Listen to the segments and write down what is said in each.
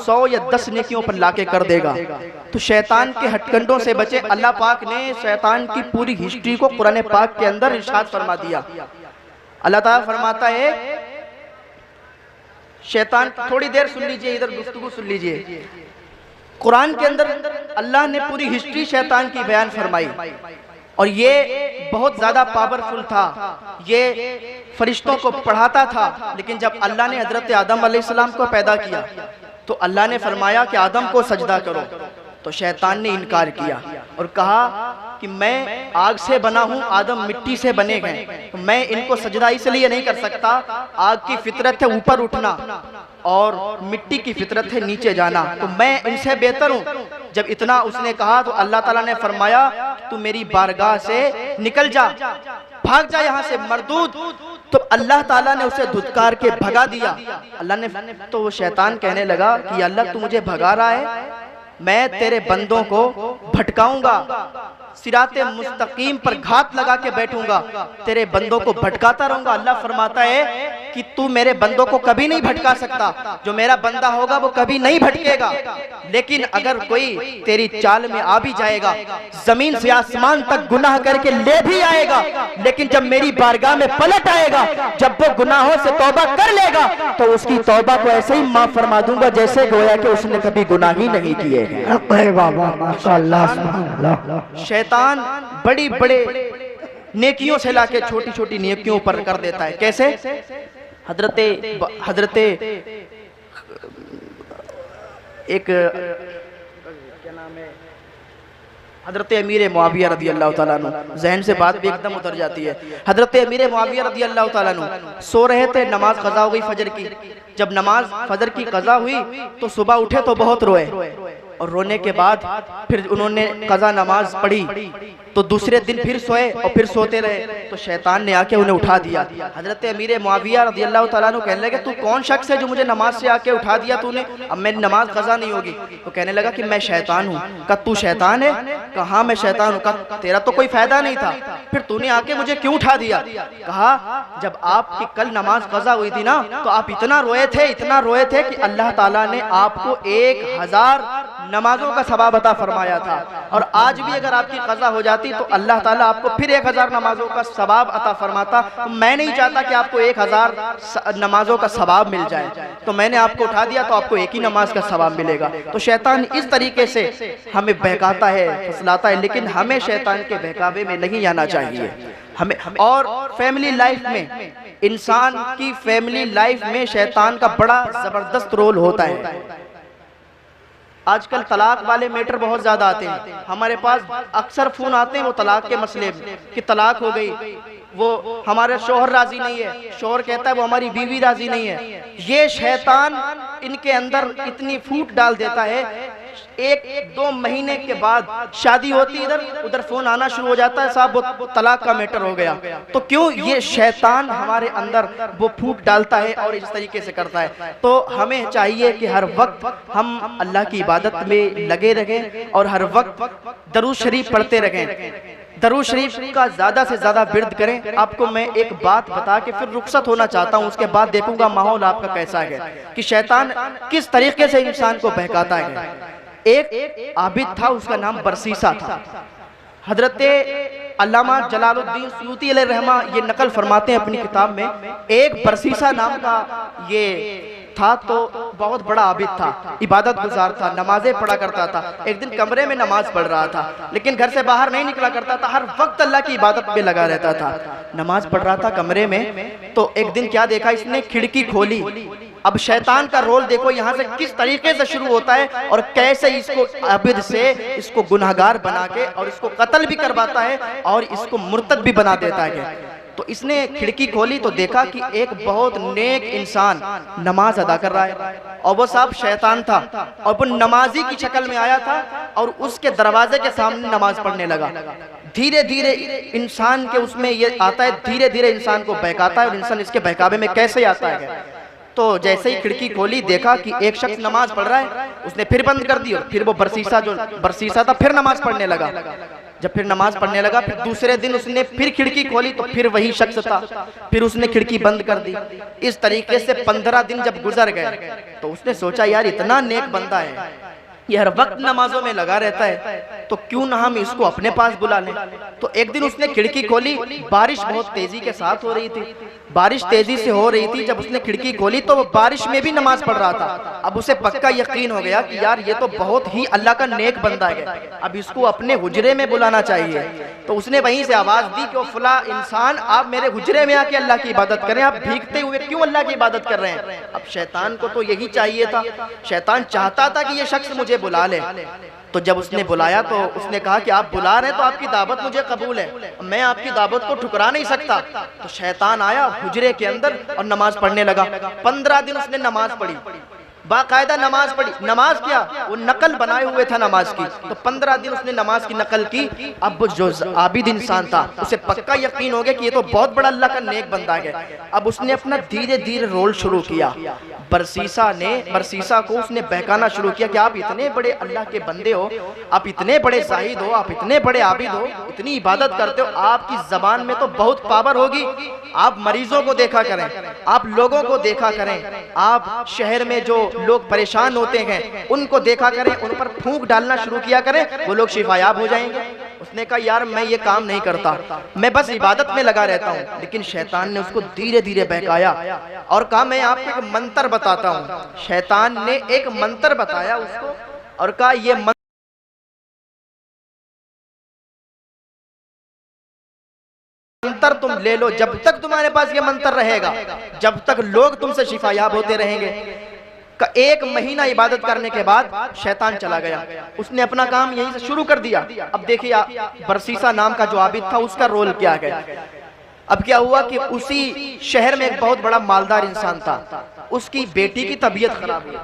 100 या 10 नेकियों पर लाके कर देगा। तो शैतान के हथकंडों से बचे। अल्लाह पाक ने शैतान की पूरी हिस्ट्री को कुरान पाक के अंदर इरशाद फरमा दिया। अल्लाह ताला फरमाता है, शैतान, थोड़ी देर सुन लीजिए, इधर गुफ्तगू सुन लीजिए। कुरान के अंदर अल्लाह ने पूरी हिस्ट्री शैतान की बयान फरमाई और ये बहुत ज्यादा पावरफुल था। ये फरिश्तों को पढ़ाता था। लेकिन जब अल्लाह ने हजरत आदम अलैहिस्सलाम को पैदा किया तो अल्लाह ने फरमाया कि आदम को सजदा करो, तो शैतान ने इनकार किया और कहा कि मैं आग से बना हूं, आदम मिट्टी से बने गए, तो मैं इनको सजदा इसलिए नहीं कर सकता। आग की फितरत है ऊपर उठना और मिट्टी की फितरत है नीचे जाना, तो मैं इनसे बेहतर हूं। जब इतना उसने कहा तो अल्लाह ताला ने फरमाया तू मेरी बारगाह से निकल जा, भाग जा यहाँ से मरदूद। तो अल्लाह ताला ने उसे धुतकार के भगा दिया। अल्लाह ने, तो वो शैतान कहने लगा कि अल्लाह तू मुझे भगा रहा है, मैं तेरे बंदों को भटकाऊंगा, सिराते मुस्तकीम पर घात लगा के बैठूंगा, तेरे बंदों को भटकाता रहूंगा। अल्लाह फरमाता है कि तू मेरे बंदों को कभी नहीं भटका सकता, जो मेरा बंदा होगा वो कभी नहीं भटकेगा। लेकिन अगर कोई तेरी चाल में आ भी जाएगा, जमीन से आसमान तक गुनाह करके ले भी आएगा, लेकिन जब मेरी बारगाह में पलट आएगा, जब वो गुनाहों से तौबा कर लेगा, तो उसकी तौबा को ऐसे ही माफ फरमा दूंगा जैसे गोया कि उसने कभी गुनाह ही नहीं किए। शैतान बड़ी बड़े नेकियों से लाके छोटी छोटी नेकियों पर कर देता है। कैसे? हजरत एक क्या नाम है, हजरत अमीर मुआविया रदी अल्लाह ताला अन्हु, जहन से बात भी एकदम उतर जाती है। हजरत अमीर मुआविया रदी अल्लाह ताला अन्हु सो रहे थे, नमाज कज़ा हो गई फजर की। जब नमाज फजर की कज़ा हुई तो सुबह उठे तो बहुत रोए और रोने के बाद फिर उन्होंने कज़ा नमाज पढ़ी तो दूसरे दिन फिर सोए और फिर सोते रहे। तो शैतान ने आके उन्हें उठा दिया। हजरत अमीर मुआविया रज़ी अल्लाह तआला अन्हु कहने लगे तू कौन शख्स है जो मुझे नमाज से आके उठा दिया तूने, अब मेरी नमाज कज़ा नहीं होगी। तो कहने लगा कि मैं शैतान हूँ। कहा तू शैतान है? कहा हाँ मैं शैतान हूँ। कहा तेरा तो कोई फायदा नहीं था, फिर तूने आके मुझे क्यों उठा दिया? कहा जब आपकी कल नमाज कज़ा हुई थी ना तो आप इतना रोए थे कि अल्लाह ताला ने आपको 1000 नमाजों का सवाब अता फरमाया था, और आज भी अगर आपकी कज़ा हो जाती तो अल्लाह ताला आपको फिर 1000 नमाजों का सवाब अता फरमाता। तो मैं नहीं चाहता कि आपको 1000 नमाजों का सवाब मिल जाए, तो मैंने आपको उठा दिया तो आपको एक ही नमाज का सवाब मिलेगा। तो शैतान इस तरीके से हमें बहकाता है, फसलाता है, लेकिन हमें शैतान के बहकावे में नहीं आना चाहिए। हमें और फैमिली लाइफ में, इंसान की फैमिली लाइफ में शैतान का बड़ा जबरदस्त रोल होता है। आजकल तलाक वाले मैटर बहुत ज्यादा आते हैं, हमारे पास अक्सर फोन आते हैं वो तलाक के मसले में कि तलाक हो गई, वो हमारे शोहर राजी नहीं है, शोहर कहता है वो हमारी बीवी राजी नहीं है। ये शैतान इनके अंदर इतनी फूट डाल देता है, 1-2 महीने के बाद शादी होती, इधर उधर फोन आना शुरू हो जाता है, साहब वो तलाक का मैटर हो गया। तो क्यों? ये शैतान हमारे अंदर वो फूट डालता है और इस तरीके से करता है। तो हमें चाहिए कि हर वक्त हम अल्लाह की इबादत में लगे रहें और हर वक्त दरूद शरीफ पढ़ते रहें। दरूद शरीफ का ज्यादा से ज्यादा विर्द करें। आपको मैं एक बात बता के फिर रुखसत होना चाहता हूँ, उसके बाद देखूंगा माहौल आपका कैसा है कि शैतान किस तरीके से इंसान को बहकाता है। एक आबिद था, उसका नाम बरसीसा था। हजरत अल्लामा जलालुद्दीन सुयूती अलैहिर्रहमा ये नकल फरमाते हैं अपनी किताब में, एक बरसीसा नाम का ये था, तो बहुत बड़ा आबिद था, इबादत गुजार था, नमाजें पढ़ा करता था। एक दिन कमरे में नमाज पढ़ रहा था, लेकिन घर से बाहर नहीं निकला करता था, हर वक्त अल्लाह की इबादत में लगा रहता था। नमाज पढ़ रहा था कमरे में, तो एक दिन क्या देखा इसने, खिड़की खोली। अब शैतान का रोल देखो यहाँ से किस तरीके से शुरू होता है और कैसे इसको आबिद से इसको गुनाहगार बना के और इसको कत्ल भी करवाता है और इसको मुर्तद भी बना देता है। तो इसने खिड़की खोली तो देखा कि एक बहुत नेक इंसान नमाज अदा कर रहा है, और वो साहब शैतान था और वो नमाजी की शक्ल में आया था और उसके दरवाजे के सामने नमाज पढ़ने लगा। धीरे धीरे इंसान के उसमें ये आता है, धीरे धीरे इंसान को बहकाता है और इंसान इसके बहकावे में कैसे आता है। तो जैसे ही खिड़की खोली देखा कि एक शख्स नमाज पढ़ रहा है, उसने फिर बंद कर दी और फिर वो बरसीसा था फिर नमाज पढ़ने लगा। जब फिर नमाज पढ़ने लगा, फिर दूसरे दिन उसने फिर खिड़की खोली तो फिर वही शख्स था, फिर उसने खिड़की बंद कर दी। इस तरीके से 15 दिन जब गुजर गए तो उसने सोचा यार इतना नेक बंदा है, ये हर वक्त नमाजों में लगा रहता है, तो क्यों ना हम इसको अपने पास बुला लें। तो एक दिन उसने खिड़की खोली, बारिश बहुत तेजी के साथ हो रही थी, बारिश तेजी से हो रही थी। जब उसने खिड़की खोली तो वो बारिश में भी नमाज पढ़ रहा था। अब उसे पक्का यकीन हो गया कि यार ये तो बहुत ही अल्लाह का नेक बंदा है, अब इसको अपने हुजरे में बुलाना चाहिए। तो उसने वहीं से आवाज दी कि ओ फला इंसान, आप मेरे हुजरे में आके अल्लाह की इबादत करें, आप भीगते हुए क्यों अल्लाह की इबादत कर रहे हैं। अब शैतान को तो यही चाहिए था, शैतान चाहता था कि ये शख्स मुझे बुला ले। तो जब उसने बुलाया तो उसने कहा कि आप बुला रहे हैं तो आपकी दावत मुझे कबूल है, मैं आपकी दावत को ठुकरा नहीं सकता। तो शैतान आया हुजरे के अंदर और नमाज पढ़ने लगा। 15 दिन उसने नमाज पढ़ी, बाकायदा नमाज पढ़ी। नमाज क्या, वो नकल बनाए हुए था नमाज की। तो 15 दिन उसने नमाज की नकल की। अब वो जो आबिद इंसान था उसे पक्का यकीन हो गया कि ये तो बहुत बड़ा अल्लाह का नेक बंदा है। अब उसने अपना धीरे धीरे रोल शुरू किया। बरसीसा को उसने बहकाना शुरू किया कि आप इतने बड़े अल्लाह के बंदे हो, आप इतने बड़े जाहिद हो, आप इतने बड़े आबिद हो, इतनी इबादत करते हो, आपकी जबान में तो बहुत पावर होगी। आप मरीजों को देखा करें, आप लोगों को देखा करें, आप शहर में जो लोग परेशान होते हैं उनको देखा करें, उन पर फूंक डालना शुरू किया करें, वो लोग शिफायाब हो जाएंगे। उसने कहा यार मैं ये काम नहीं करता, मैं बस इबादत में लगा रहता हूँ। लेकिन शैतान ने उसको धीरे धीरे बहकाया और कहा मैं आपको एक मंत्र बताता हूँ। शैतान ने एक मंत्र बताया उसको और कहा ये मंत्र तुम ले लो, जब तक तुम्हारे पास ये मंत्र रहेगा, जब तक लोग तुमसे शिफायाब होते रहेंगे। का 1 महीना इबादत करने के बाद शैतान चला गया, उसने अपना काम यहीं से शुरू कर दिया। अब देखिए बरसीसा नाम का जो आबिद था उसका रोल क्या है। अब क्या हुआ कि उसी शहर में एक बहुत बड़ा मालदार इंसान था, उसकी बेटी की तबीयत खराब हुई।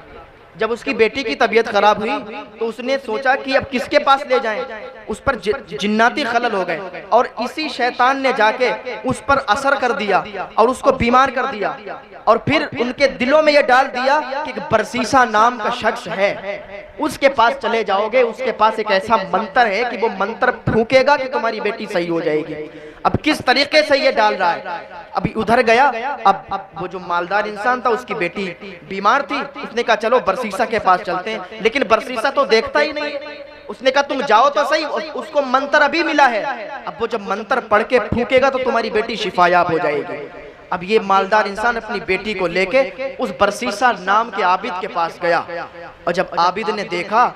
जब उसकी बेटी की तबीयत खराब हुई तो उसने सोचा कि अब किसके पास ले जाएं, उस पर जिन्नाती खलल हो गए और इसी शैतान ने जाके उस पर असर कर दिया और उसको बीमार कर दिया। और फिर उनके दिलों में यह डाल दिया कि बरसीसा नाम का शख्स है, उसके पास चले जाओगे, उसके पास एक ऐसा मंत्र है कि वो मंत्र फूकेगा कि तुम्हारी बेटी सही हो जाएगी। अब किस तरीके से ये डाल रहा है, अभी उधर गया। अब वो जो मालदार इंसान था उसकी बेटी बीमार थी, उसने कहा चलो बरसीसा के पास चलते हैं। लेकिन बरसीसा तो देखता ही नहीं, उसने कहा तुम जाओ तो सही, उसको मंत्र अभी मिला है, अब वो जब मंत्र पढ़ के फूकेगा तो तुम्हारी बेटी शिफायाब हो जाएगी। अब ये मालदार इंसान अपनी बेटी को लेके उस बरसीसा नाम के आबिद के पास गया और जब आबिद ने देखा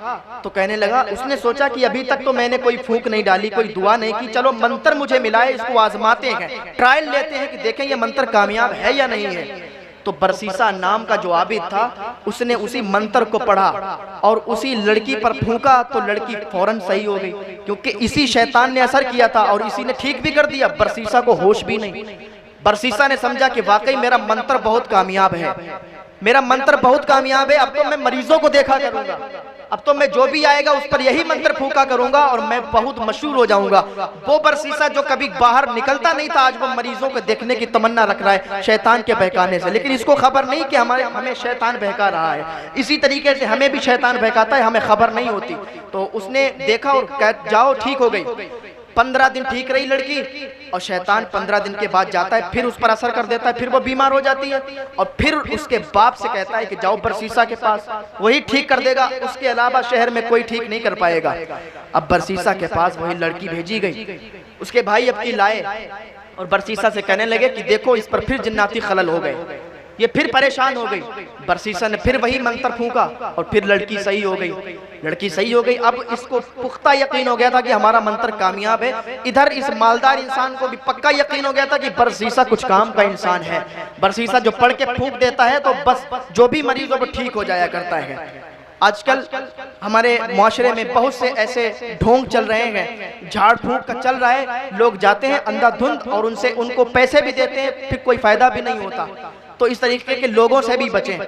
तो कहने लगा, उसने सोचा कि अभी तक तो मैंने कोई फूंक नहीं डाली, कोई दुआ नहीं की, चलो मंत्र मुझे मिला है, इसको आजमाते हैं, ट्रायल लेते हैं कि देखें ये मंत्र कामयाब है या नहीं है। तो बरसीसा नाम का जो आबिद था उसने उसी मंत्र को पढ़ा और उसी लड़की पर फूंका तो लड़की फौरन सही हो गई, क्योंकि इसी शैतान ने असर किया था और इसी ने ठीक भी कर दिया। बरसीसा को होश भी नहीं। बरसीसा ने समझा कि वाकई मेरा मंत्र बहुत कामयाब है, मेरा मंत्र बहुत कामयाब है, अब तो मैं मरीजों को देखा करूंगा, अब तो मैं जो भी आएगा उस पर यही मंत्र फूंका करूंगा और मैं बहुत मशहूर हो जाऊंगा। वो बरसीसा जो कभी बाहर निकलता नहीं था, आज वो मरीजों को देखने की तमन्ना रख रहा है शैतान के बहकाने से। लेकिन इसको खबर नहीं कि हमें शैतान बहका रहा है, इसी तरीके से हमें भी शैतान बहकाता है, हमें खबर नहीं होती। तो उसने देखा और कह जाओ ठीक हो गई। 15 दिन ठीक रही लड़की और शैतान 15 दिन के बाद जाता है, फिर उस पर असर कर देता है, फिर वो बीमार हो जाती है और फिर उसके बाप से कहता है कि जाओ बरसीसा के पास, वही ठीक कर देगा, उसके अलावा शहर में कोई ठीक नहीं कर पाएगा। अब बरसीसा के पास वही लड़की भेजी गई, उसके भाई अब की लाए और बरसीसा से कहने लगे कि देखो इस पर फिर जिन्नाती खलल हो गए, ये फिर परेशान हो गई। बरसीसा ने फिर वही मंत्र फूंका और फिर लड़की सही हो गई, लड़की सही हो गई। अब इसको पुख्ता यकीन हो गया था कि हमारा मंत्र कामयाब है। इधर इस मालदार इंसान को भी पक्का यकीन हो गया था कि बरसीसा कुछ काम का इंसान है, बरसीसा जो पढ़ के फूंक देता है तो बस जो भी मरीजों को ठीक हो जाया करता है। आजकल हमारे मुआशरे में बहुत से ऐसे ढोंग चल रहे हैं, झाड़ फूंक का चल रहा है, लोग जाते हैं अंधाधुंध और उनको पैसे भी देते हैं, फिर कोई फायदा भी नहीं होता। तो इस तरीके के लोगों से भी बचें।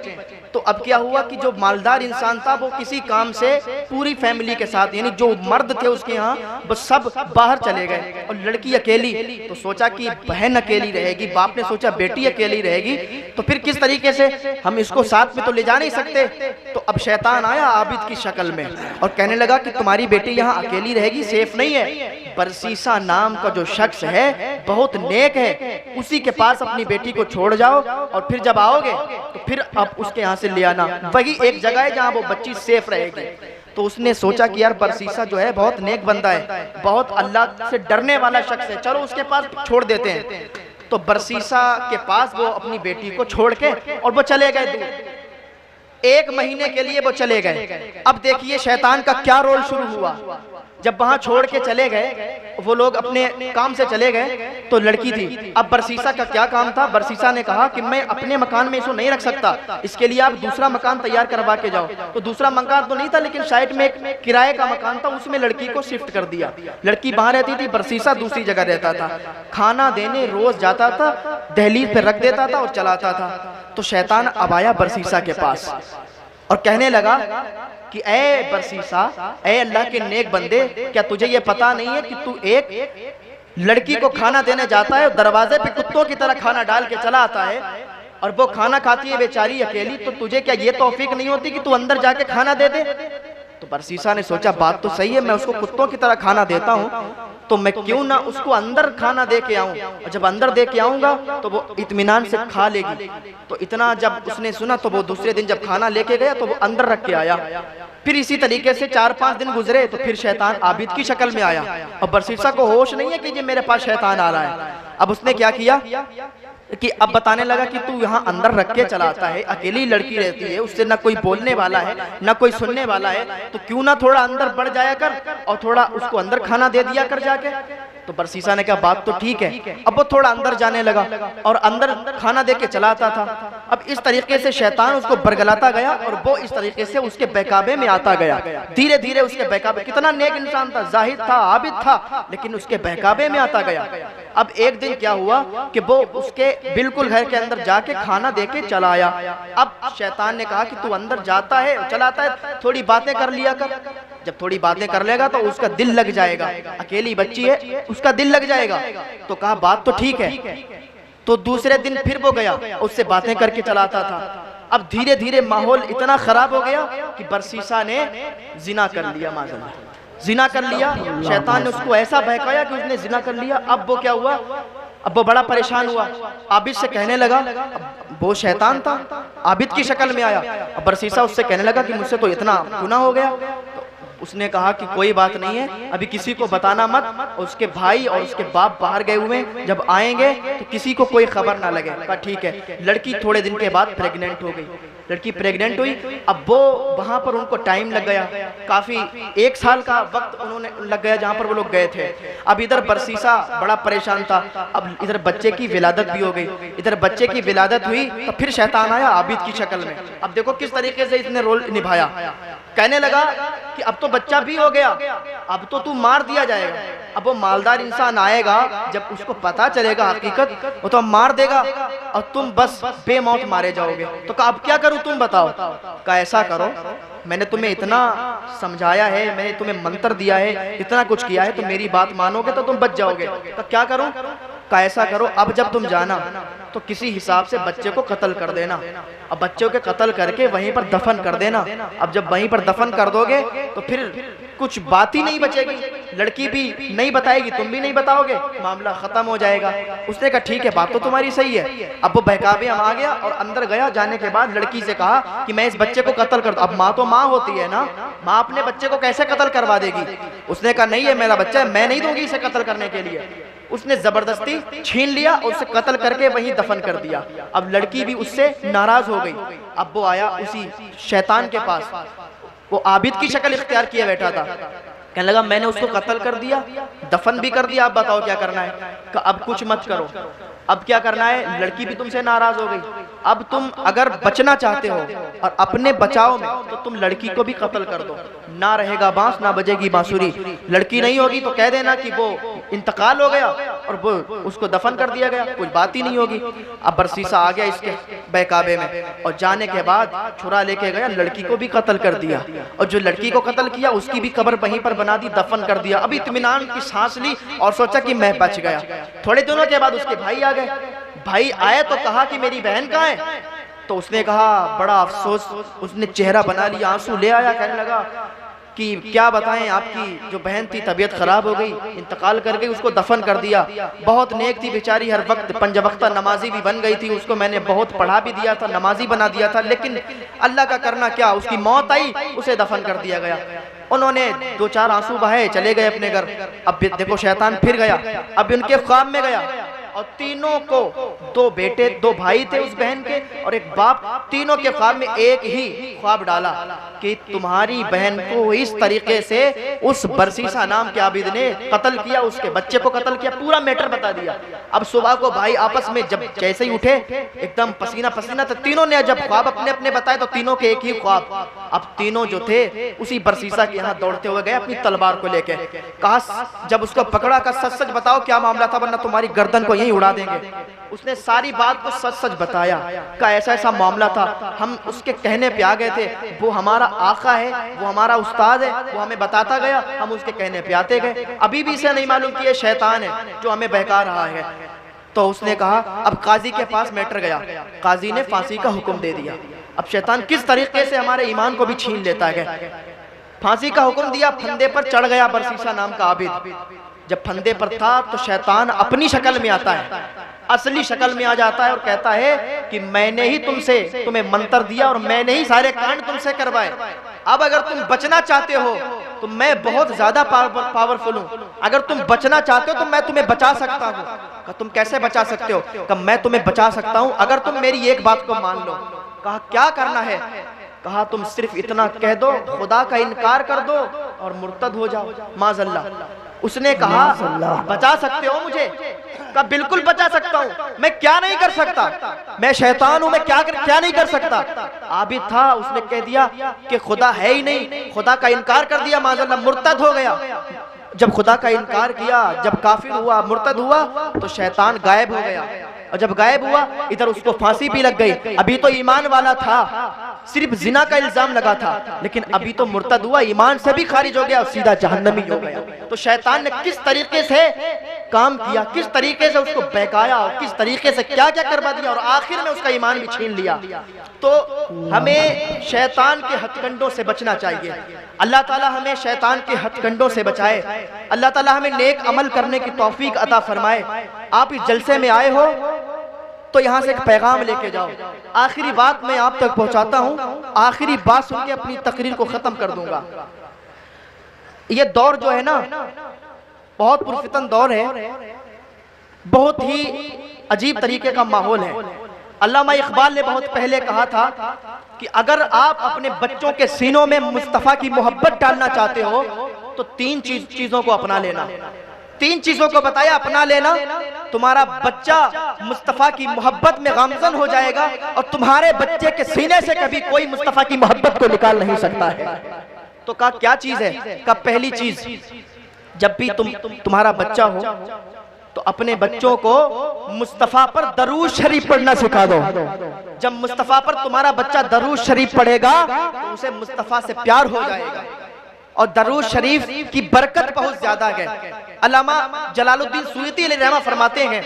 तो अब क्या हुआ कि जो मालदार इंसान था वो किसी काम से पूरी फैमिली के साथ, यानी जो मर्द थे उसके यहाँ, वो सब बाहर चले गए और लड़की अकेली। तो सोचा कि बहन अकेली रहेगी, बाप ने सोचा बेटी अकेली रहेगी, तो फिर किस तरीके से हम इसको साथ में तो ले जा नहीं सकते। तो अब शैतान आया आबिद की शक्ल में और कहने लगा कि तुम्हारी बेटी यहाँ अकेली रहेगी, सेफ नहीं है। बरसीसा नाम का जो शख्स है बहुत नेक है, उसी के पास अपनी बेटी को छोड़ जाओ और फिर जब आओगे तो फिर अब उसके यहाँ से ले आना। वही एक जगह है जहाँ वो बच्ची सेफ रहेगी। तो उसने सोचा कि यार बरसीसा जो है बहुत नेक बंदा है, बहुत अल्लाह से डरने वाला शख्स है, चलो उसके पास छोड़ देते हैं। तो बरसीसा के पास वो अपनी बेटी को छोड़ के और वो चले गए दूर। 1 महीने के लिए वो चले गए। अब देखिए शैतान का क्या रोल शुरू हुआ। जब वहां छोड़ के चले गए, वो लोग अपने काम से चले गए, तो लड़की थी। अब बरसीसा का क्या काम था, बरसीसा ने कहा कि मैं अपने मकान में इसको नहीं रख सकता, इसके लिए आप दूसरा मकान तैयार करवा के जाओ। तो दूसरा मकान तो नहीं था, लेकिन साइड में एक किराए का मकान था, उसमें लड़की को शिफ्ट कर दिया। लड़की वहां रहती थी, बरसीसा दूसरी जगह रहता था। खाना देने रोज जाता था, दहलीज पे रख देता था और चलाता था। तो शैतान अब आया बरसीसा के पास और कहने लगा कि ए बरसीसा, ए अल्लाह के नेक बंदे, क्या तुझे ये पता नहीं है कि तू एक लड़की को खाना देने जाता है, दरवाजे पे कुत्तों की तरह खाना डाल के चला आता है और वो खाना खाती है बेचारी अकेली, तो तुझे क्या ये तौफीक नहीं होती कि तू अंदर जाके खाना दे दे? तो बरसीसा ने सोचा बात तो सही है, मैं उसको कुत्तों की तरह खाना देता हूँ, तो मैं क्यों ना उसको अंदर खाना दे के आऊं, और जब अंदर दे के आऊंगा तो वो इत्मीनान से खा लेगी। तो इतना जब उसने सुना तो वो दूसरे दिन जब खाना लेके गया तो वो अंदर रख के आया। फिर इसी तरीके से 4-5 दिन गुजरे तो फिर शैतान आबिद की शक्ल में आया और बरसीसा को होश नहीं है कि ये मेरे पास शैतान आ रहा है। अब उसने क्या किया कि अब बताने लगा कि तू यहाँ अंदर रख के चलाता है, अकेली लड़की रहती है, उससे ना कोई बोलने वाला है ना कोई सुनने वाला है, तो क्यों ना थोड़ा अंदर बढ़ जाया कर और थोड़ा उसको अंदर खाना दे दिया कर जाके। तो बरसीसा ने कहा बात तो ठीक है। अब वो थोड़ा अंदर जाने लगा और अंदर खाना दे के चलाता था। अब इस तरीके से शैतान उसको बरगलाता गया और वो इस तरीके से उसके बहकावे में आता गया। धीरे धीरे उसके बहकावे, कितना नेक इंसान था, जाहिद था, आबिद था, लेकिन उसके बहकावे में आता गया। अब एक दिन क्या हुआ कि वो उसके बिल्कुल घर के अंदर जाके खाना दे के चला आया। अब शैतान ने कहा कि तू अंदर जाता है चलाता है, थोड़ी बातें कर लिया कर। जब थोड़ी बातें कर लेगा तो उसका दिल लग जाएगा, अकेली बच्ची है उसका दिल लग जाएगा। तो कहा बात तो ठीक है। तो दूसरे दिन फिर वो गया, उससे बातें करके चलाता था। अब धीरे धीरे माहौल इतना खराब हो गया कि बरसीसा ने जिना कर लिया, माज़अल्लाह जिना कर लिया। शैतान ने उसको ऐसा बहकाया कि उसने जिना कर लिया। अब वो क्या हुआ, अब वो बड़ा परेशान हुआ, आबिद से कहने लगा, वो शैतान था आबिद की शक्ल में आया। अब बरसीसा उससे कहने लगा कि मुझसे तो इतना गुनाह हो गया। उसने कहा कि कोई बात नहीं है, अभी किसी को बताना मत। उसके भाई और उसके बाप बाहर गए हुए, जब आएंगे तो किसी को कोई खबर ना लगे। कहा ठीक है। लड़की थोड़े दिन के बाद प्रेग्नेंट हो गई। लड़की प्रेग्नेंट हुई। अब वो वहां पर उनको टाइम लग गया, काफी 1 साल का वक्त उन्होंने लग गया जहां पर वो लोग गए थे। अब इधर बरसीसा बड़ा परेशान था, अब इधर बच्चे की विलादत भी हो गई। इधर बच्चे की विलादत हुई तो फिर शैतान आया आबिद की शक्ल में। अब देखो किस तरीके से इसने रोल निभाया। कहने लगा कि अब तो बच्चा भी हो गया, अब तो तू मार दिया जाएगा। अब वो मालदार इंसान आएगा, जब उसको पता चलेगा हकीकत, वो तो मार देगा और तुम बस बेमौत मारे जाओगे। तो कहा अब क्या करूं तुम बताओ। कहा ऐसा करो, मैंने तुम्हें इतना समझाया है, मैंने तुम्हें मंत्र दिया है, इतना कुछ किया है, तो मेरी बात मानोगे तो तुम बच जाओगे। तो क्या करूं। कहा ऐसा करो, अब जब तुम जाना तो किसी हिसाब से बच्चे को कत्ल कर देना। अब बच्चों के कत्ल करके वहीं पर दफन कर देना। अब जब वहीं पर दफन कर दोगे तो फिर कुछ बात ही नहीं बचेगी, लड़की भी नहीं बताएगी, तुम भी नहीं बताओगे, मामला खत्म हो जाएगा। उसने कहा ठीक है, बात तो तुम्हारी सही है। अब वो बहकावे में आ गया और अंदर गया। जाने के बाद लड़की से कहा कि मैं इस बच्चे को कत्ल कर दूं। अब माँ तो माँ होती है ना, माँ अपने बच्चे को कैसे कत्ल करवा देगी। उसने कहा नहीं, है मेरा बच्चा है, मैं नहीं दूंगी इसे कत्ल करने के लिए। उसने जबरदस्ती छीन लिया और उसे कत्ल करके वहीं दफन कर दिया। अब लड़की भी उससे नाराज हो गई। अब वो आया उसी शैतान के पास, वो आबिद की शक्ल इख्तियार किए बैठा था। कहने लगा मैंने उसको कत्ल कर दिया, दफन भी कर दिया, अब बताओ क्या करना है। कि अब कुछ मत करो, अब क्या करना है, लड़की भी तुमसे नाराज हो गई, अब तुम अगर बचना चाहते हो और अपने बचाव में तो तुम लड़की को भी कत्ल कर दो, ना रहेगा बांस ना बजेगी बांसुरी। लड़की नहीं होगी तो कह देना कि वो इंतकाल हो गया और वो उसको दफन कर दिया गया, कुछ बात ही नहीं होगी। अब बरसीसा आ गया इसके बहकावे में और जाने के बाद छुरा लेके गया, लड़की को भी कत्ल कर दिया और जो लड़की को कत्ल किया उसकी भी कब्र वहीं पर बना दी, दफन कर दिया। अभी इत्मीनान की सांस ली और सोचा कि मैं बच गया। थोड़े दिनों के बाद उसके भाई आ गए। भाई आए तो कहा कि मेरी बहन कहाँ है, तो उसने कहा, बड़ा अफसोस, उसने चेहरा बना लिया, आंसू ले आया, कहने लगा कि क्या बताएं, आपकी जो बहन थी तबीयत खराब हो गई, इंतकाल कर गई, उसको दफन कर दिया। बहुत नेक थी बेचारी, हर वक्त पंजवक्ता नमाजी भी बन गई थी, उसको मैंने बहुत पढ़ा भी दिया था, नमाजी बना दिया था, लेकिन अल्लाह का करना क्या, उसकी मौत आई, उसे दफन कर दिया गया। उन्होंने 2-4 आंसू बहाए, चले गए अपने घर। अब देखो शैतान फिर गया, अब उनके ख्वाब में गया और तीनों को, 2 बेटे 2 भाई थे उस बहन के और एक बाप, तीनों के ख्वाब में एक ही ख्वाब डाला कि तुम्हारी बहन को इस तरीके से उस बरसीसा नाम के आबिद ने कत्ल किया, उसके बच्चे को कत्ल किया, पूरा मैटर बता दिया। अब सुबह को भाई आपस में जब जैसे ही उठे एकदम पसीना पसीना, तो तीनों ने जब ख्वाब अपने अपने बताए तो तीनों के एक ही ख्वाब। अब तीनों जो थे उसी बरसीसा के यहाँ दौड़ते हुए गए अपनी तलवार को लेके। कहा जब उसको पकड़ा, का सच सच बताओ क्या मामला था, वरना तुम्हारी गर्दन को उड़ा देंगे। उसने सारी बात को सच सच बताया, का ऐसा ऐसा मामला था, हम उसके कहने पे आ गए थे, वो हमारा आका है, वो हमारा उस्ताद है, वो हमें बताता गया, हम उसके कहने पे आते गए, अभी भी इसे नहीं मालूम कि ये शैतान है जो हमें बहका रहा है। तो उसने कहा, अब काजी के पास मैटर गया, काजी ने फांसी का हुक्म दे दिया। अब शैतान किस तरीके से हमारे ईमान को भी छीन लेता है। फांसी का हुक्म दिया, फंदे पर चढ़ गया बरसीसा नाम का आबिद। जब फंदे पर था तो शैतान अपनी शक्ल में आता है, असली शक्ल में आ जाता है और कहता है कि मैंने ही तुम्हें मंत्र दिया और मैंने ही सारे कांड तुमसे करवाए। अब अगर तुम बचना चाहते हो तो मैं बहुत ज्यादा पावरफुल हूँ, अगर तुम बचना चाहते हो तो मैं तुम्हें बचा सकता हूँ। तुम कैसे बचा सकते हो? कहा मैं तुम्हें बचा सकता हूँ अगर तुम मेरी एक बात को मान लो। कहा क्या करना है? कहा तुम सिर्फ इतना कह दो, खुदा का इनकार कर दो और मुर्तद हो जाओ, माज़अल्लाह। उसने कहा बचा सकते हो मुझे? कहा बिल्कुल बचा सकता हूँ, मैं क्या नहीं कर सकता, मैं शैतान हूँ, मैं क्या नहीं कर सकता। आबिद था, उसने कह दिया कि खुदा है ही नहीं, खुदा का इनकार कर दिया, माज़अल्लाह मुर्तद हो गया। जब खुदा का इनकार किया, जब काफिर हुआ, मुर्तद हुआ, तो शैतान गायब हो गया। और जब गायब हुआ इधर उसको फांसी भी लग गई। अभी तो ईमान वाला था, सिर्फ जिना का इल्जाम लगा था, लेकिन अभी तो मुर्तद हुआ, ईमान से भी खारिज हो गया और सीधा जहन्नमी हो गया। तो शैतान ने किस तरीके से काम किया, किस तरीके से उसको बहकाया और किस तरीके से क्या क्या करवा दिया और आखिर में उसका ईमान भी छीन लिया। तो हमें शैतान के हथकंडों से बचना चाहिए। अल्लाह ताला हमें शैतान के हथकंडों से बचाए। अल्लाह ताला हमें नेक अमल करने की तौफीक अता फरमाए। आप इस जलसे में आए हो तो यहाँ से एक पैगाम लेके जाओ। आखिरी बात मैं आप तक पहुँचाता हूँ, आखिरी बात सुन के अपनी तकरीर को ख़त्म कर दूंगा। ये दौर जो है ना, बहुत पुरफितन दौर है, बहुत ही अजीब तरीके का माहौल है। अल्लामा इकबाल ने बहुत पहले कहा था कि अगर आप अपने बच्चों के सीनों में मुस्तफ़ा की मोहब्बत डालना चाहते हो तो 3 चीज़ों को अपना लेना। 3 चीज़ों को बताया, अपना लेना, तुम्हारा बच्चा मुस्तफ़ा की मोहब्बत में गामज़न हो जाएगा और तुम्हारे बच्चे के सीने से कभी कोई मुस्तफ़ा की मोहब्बत को निकाल नहीं सकता है। तो कहा क्या चीज़ है? कहा पहली चीज़, जब भी तुम्हारा बच्चा हो तो अपने बच्चों को मुस्तफ़ा पर दरूद शरीफ पढ़ना सिखा दो। जब मुस्तफ़ा पर तुम्हारा बच्चा दरूद शरीफ पढ़ेगा तो उसे मुस्तफ़ा से प्यार हो जाएगा और दरूद शरीफ की बरकत बहुत ज्यादा है। अल्लामा जलालुद्दीन सुयूती रहमा फरमाते हैं,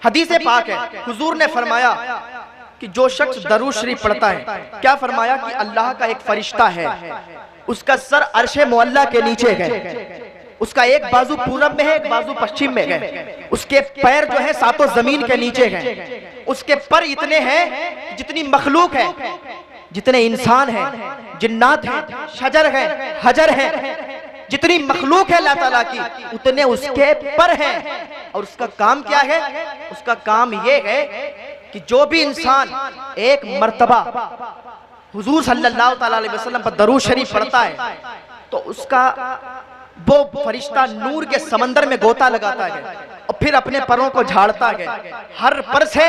हदीस पाक है, हुजूर ने फरमाया कि जो शख्स दरूद शरीफ पढ़ता है, क्या फरमाया कि अल्लाह का एक फरिश्ता है, उसका सर अर्शे मुअल्ला के नीचे है, उसका एक बाजू पूरब में है, एक बाजू पश्चिम में है, उसके पैर जो है 7 जमीन के नीचे हैं, उसके पर इतने हैं जितनी मखलूक है, जितने इंसान हैं, जिन्नात हैं, शजर हैं, हजर हैं, जितनी मखलूक है अल्लाह ताला की, उतने उसके पर हैं। और उसका काम क्या है? उसका काम ये है कि जो भी इंसान एक मर्तबा हुजूर सल्लल्लाहु अलैहि वसल्लम पर दरूद शरीफ पढ़ता है तो उसका वो फरिश्ता नूर के समंदर में गोता लगाता है और फिर अपने परों को झाड़ता है। हर पर से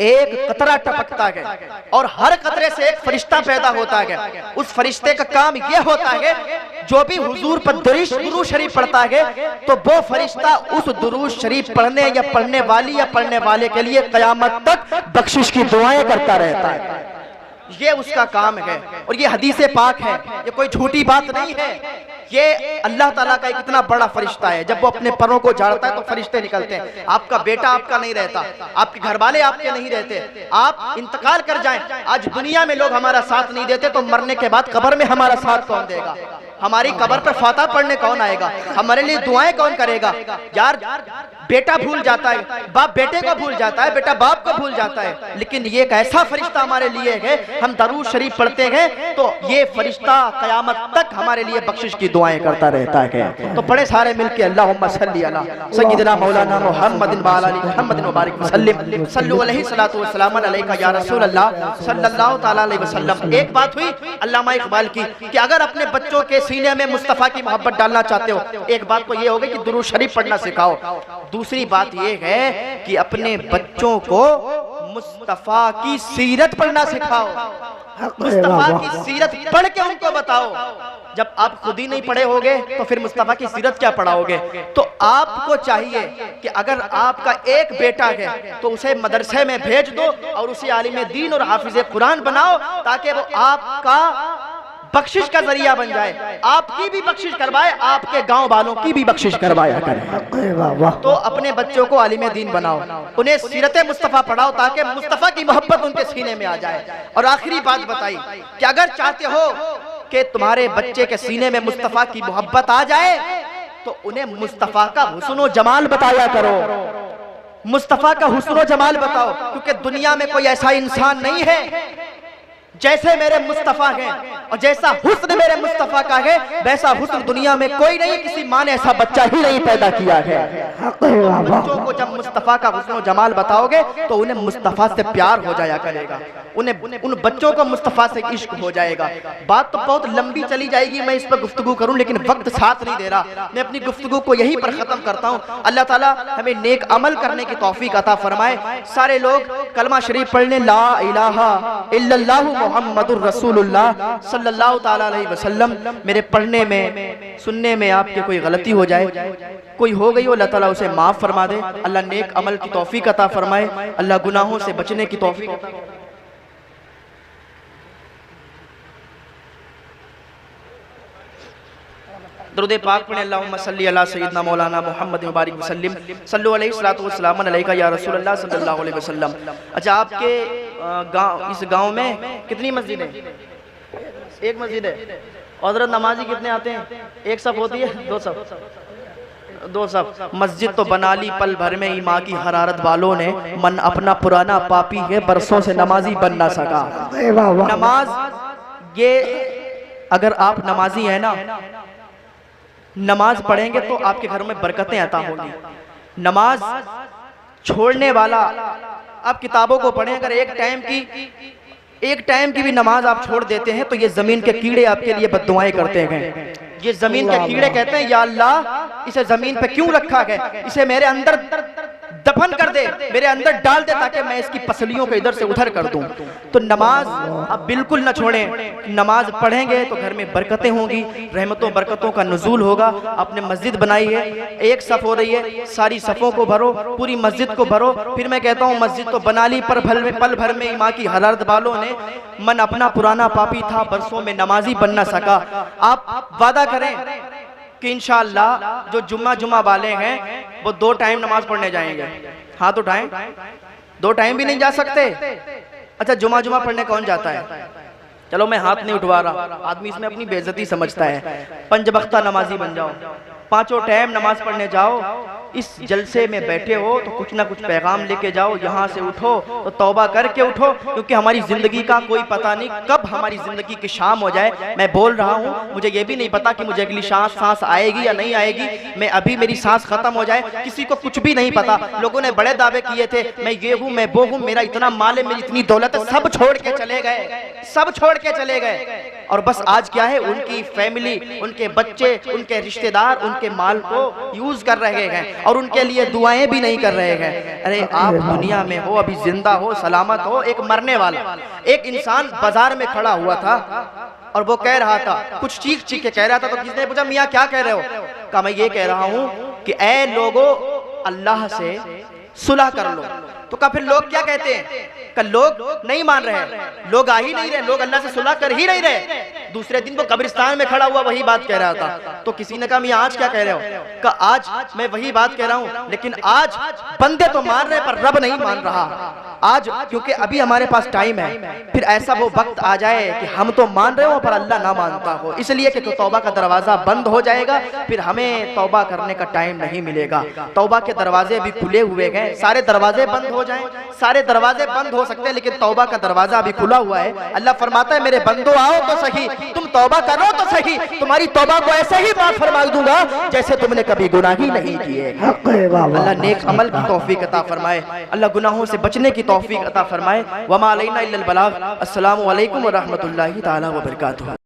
एक कतरा टपकता है और हर कतरे से एक फरिश्ता पैदा होता है। उस फरिश्ते का काम यह होता है, जो भी हुजूर पर दुरूद शरीफ पढ़ता है तो वो फरिश्ता उस दुरूद शरीफ पढ़ने या पढ़ने वाली या पढ़ने वाले के लिए क़यामत तक बख्शिश की दुआएं करता रहता है। ये उसका काम है और ये हदीस पाक है, ये कोई झूठी बात नहीं है। ये अल्लाह ताला का एक इतना बड़ा फरिश्ता है, जब वो अपने परों को झाड़ता है तो फरिश्ते निकलते हैं। आपका बेटा आपका नहीं रहता, आपके घर वाले आपके नहीं रहते, आप इंतकाल कर जाएं। आज दुनिया में लोग हमारा साथ नहीं देते तो मरने के बाद कब्र में हमारा साथ कौन देगा? हमारी कब्र पर फाता पढ़ने कौन आएगा? हमारे लिए दुआएं कौन करेगा? यार बेटा भूल जाता है, बाप बेटे को भूल जाता है, बेटा बाप को भूल जाता है, लेकिन ये एक ऐसा फरिश्ता हमारे लिए है, हम दरूद शरीफ पढ़ते हैं तो ये फरिश्ता क़यामत तक हमारे लिए बख्शिश की दुआएं करता रहता है। तो बड़े सारे मिलके अल्लाहुम्मा सल्ली अला सय्यिदना मौलाना मुहम्मदिन व अला मुहम्मदिन व बारिक वसल्लिम सल्लु अलैहि सलातु व सलाम अलैका या रसूल अल्लाह सल्लल्लाहु तआला अलैहि वसल्लम। एक बात हुई अल्लामा इकबाल की कि अगर अपने बच्चों के सीने में मुस्तफ़ा की मोहब्बत डालना चाहते हो, एक बात तो ये होगी कि दुरूद शरीफ पढ़ना सिखाओ। दूसरी बात ये है कि अपने बच्चों को मुस्तफ़ा की सीरत पढ़ना सिखाओ। मुस्तफ़ा की सीरत पढ़ के उनको बताओ। जब आप खुद ही नहीं पढ़े होगे तो फिर मुस्तफ़ा की सीरत क्या पढ़ाओगे? तो आपको चाहिए कि अगर आपका एक बेटा है तो उसे मदरसे में भेज दो और उसे आलिम दीन और हाफिज कुरान बनाओ, ताकि वो आपका बख्शिश का जरिया बन जाए, आपकी भी बख्शिश करवाए, आपके गांव वालों की भी बख्शिश करवाया करे। तो अपने बच्चों को आलिम दीन बनाओ, उन्हें सीरत मुस्तफ़ा पढ़ाओ, ताकि मुस्तफ़ा की मोहब्बत उनके सीने में आ जाए। और आखिरी बात बताई कि अगर चाहते हो कि तुम्हारे बच्चे के सीने में मुस्तफ़ा की मोहब्बत आ जाए तो उन्हें मुस्तफ़ा का हुस्न जमाल बताया करो। मुस्तफ़ा का हुस्न जमाल बताओ, क्योंकि दुनिया में कोई ऐसा इंसान नहीं है जैसे मेरे मुस्तफ़ा हैं, और जैसा हुस्न मेरे मुस्तफ़ा का है वैसा हुस्न दुनिया में कोई नहीं, किसी माँ ने ऐसा बच्चा ही नहीं पैदा किया है। बच्चों को जब मुस्तफ़ा का हुस्न जमाल बताओगे तो उन्हें मुस्तफ़ा से प्यार हो जाया करेगा, उन्हें उन बच्चों को मुस्तफ़ा से इश्क हो जाएगा। बात तो बहुत लंबी चली जाएगी, मैं इस पर गुफ्तगू करूं लेकिन वक्त साथ नहीं दे रहा। मैं अपनी गुफ्तगू को यहीं पर खत्म करता हूं। अल्लाह ताला हमें नेक अमल करने की तौफीक अता फरमाए। सारे लोग कलमा शरीफ पढ़ने, ला इलाहा इल्लल्लाहु मुहम्मदुर रसूलुल्लाह सल्लल्लाहु ताला अलैहि वसल्लम। मेरे पढ़ने में सुनने में आपके कोई गलती हो जाए, कोई हो गई हो, अल्लाह ताला उसे माफ़ फरमा दे। अल्लाह नेक अमल की तौफीक अता फरमाए, अल्लाह गुनाहों से बचने की तौफीक। दुरूद पाक पढ़े, अल्लाहुम्मा सल्ली अला सय्यिदना मौलाना मुहम्मद व बारिक वसल्लिम सल्लु अलैहि सलातु व सलाम अलैका या रसूलल्लाह सल्लल्लाहु अलैहि वसल्लम। अच्छा, आपके गांव, इस गांव में कितनी मस्जिद है? एक मस्जिद है। और हज़रत नमाजी कितने आते हैं? एक सब होती है? दो सब? दो सब। मस्जिद तो बना ली पल भर में, ईमान की हरारत वालों ने, मन अपना पुराना पापी है, बरसों से नमाजी बन ना सका। नमाज ये, अगर आप नमाजी है ना, नमाज पढ़ेंगे तो आपके घरों में बरकतें अता होंगी। नमाज छोड़ने वाला, आप किताबों को पढ़ें, अगर एक टाइम की भी नमाज आप छोड़ देते हैं तो ये जमीन के कीड़े आपके लिए बद्दुआएं करते हैं। ये जमीन के कीड़े कहते हैं, या अल्लाह इसे जमीन पे क्यों रखा है, इसे मेरे अंदर दफन कर दे, मेरे अंदर डाल दे, ताकि मैं इसकी पसलियों को इधर से उधर कर दूं। तो नमाज अब बिल्कुल न छोड़ें। नमाज पढ़ेंगे तो घर में बरकतें होंगी, रहमतों बरकतों का नुज़ूल होगा। आपने मस्जिद बनाई है, एक सफ़ हो रही है, सारी सफ़ों को भरो, पूरी मस्जिद को भरो। फिर मैं कहता हूँ मस्जिद तो बना ली, पर पल भर में ईमान की हरारत वालों ने, मन अपना पुराना पापी था, बरसों में नमाजी बन ना सका। आप वादा करें कि इंशाअल्लाह जो जुम्मा वाले हैं वो 2 टाइम नमाज पढ़ने जाएंगे। हाथ उठाएं। 2 टाइम भी नहीं जा सकते? अच्छा, जुम्मा पढ़ने कौन जाता है? चलो मैं हाथ नहीं उठवा रहा, आदमी इसमें अपनी बेइज्जती समझता है। 5 वक्ता नमाजी बन जाओ, 5 टाइम नमाज पढ़ने जाओ। इस जलसे में बैठे हो तो कुछ ना कुछ पैगाम लेके जाओ। यहाँ से उठो तो तौबा करके उठो, क्योंकि हमारी जिंदगी का कोई पता नहीं कब हमारी जिंदगी की शाम हो जाए। मैं बोल रहा हूँ, मुझे ये भी नहीं पता कि मुझे अगली सांस आएगी या नहीं आएगी। मैं अभी मेरी सांस खत्म हो जाए, किसी को कुछ भी नहीं पता। लोगों ने बड़े दावे किए थे, मैं ये हूँ, मैं वो हूँ, मेरा इतना माल है, मेरी इतनी दौलत है, सब छोड़ के चले गए, सब छोड़ के चले गए। और बस आज क्या है, उनकी फैमिली, उनके बच्चे, उनके रिश्तेदार उनके माल को यूज कर रहे हैं और उनके लिए दुआएं भी नहीं कर रहे हैं। अरे आप दुनिया में हो, अभी जिंदा हो, सलामत हो, एक मरने वाला एक इंसान बाजार में खड़ा हुआ था और वो कह रहा था, कुछ चीख चीख के कह रहा था। तो किसी ने पूछा, मियाँ क्या कह रहे हो? कहा मैं ये कह रहा हूँ कि ऐ लोगों, अल्लाह से सुलह कर लो। तो कहा फिर लोग क्या कहते हैं? कल लोग नहीं मान रहे, लोग आ ही नहीं रहे, लोग अल्लाह से सुलह कर ही नहीं रहे। दूसरे दिन वो कब्रिस्तान में खड़ा हुआ वही बात कह रहा था। तो किसी ने कहा मियां आज क्या कह रहे हो? कहा आज मैं वही बात कह रहा हूं, लेकिन आज बंदे तो मान रहे पर रब नहीं मान रहा। आज क्योंकि अभी हमारे पास टाइम है, फिर ऐसा वो वक्त आ जाए कि हम तो मान रहे हो पर अल्लाह ना मानता हो, इसलिए कि तो तौबा का दरवाजा बंद हो जाएगा, फिर हमें तौबा करने का टाइम नहीं मिलेगा। तौबा के दरवाजे भी खुले हुए हैं, सारे दरवाजे बंद हो जाएं, सारे दरवाजे बंद हो सकते हैं, लेकिन तौबा का दरवाजा अभी खुला हुआ है। अल्लाह फरमाता है मेरे बंदो आओ तो सही, तुम तौबा करो तो सही, तुम्हारी तौबा को ऐसे ही माफ फरमा दूंगा जैसे तुमने कभी गुनाह ही नहीं किए। अल्लाह नेक अमल की तौफीक अता फरमाए, अल्लाह गुनाहों से बचने की तौफीक अता फरमाए। वमा अलैना इल्लल बलाग। अस्सलामु अलैकुम व रहमतुल्लाहि तआला व बरकातुहू।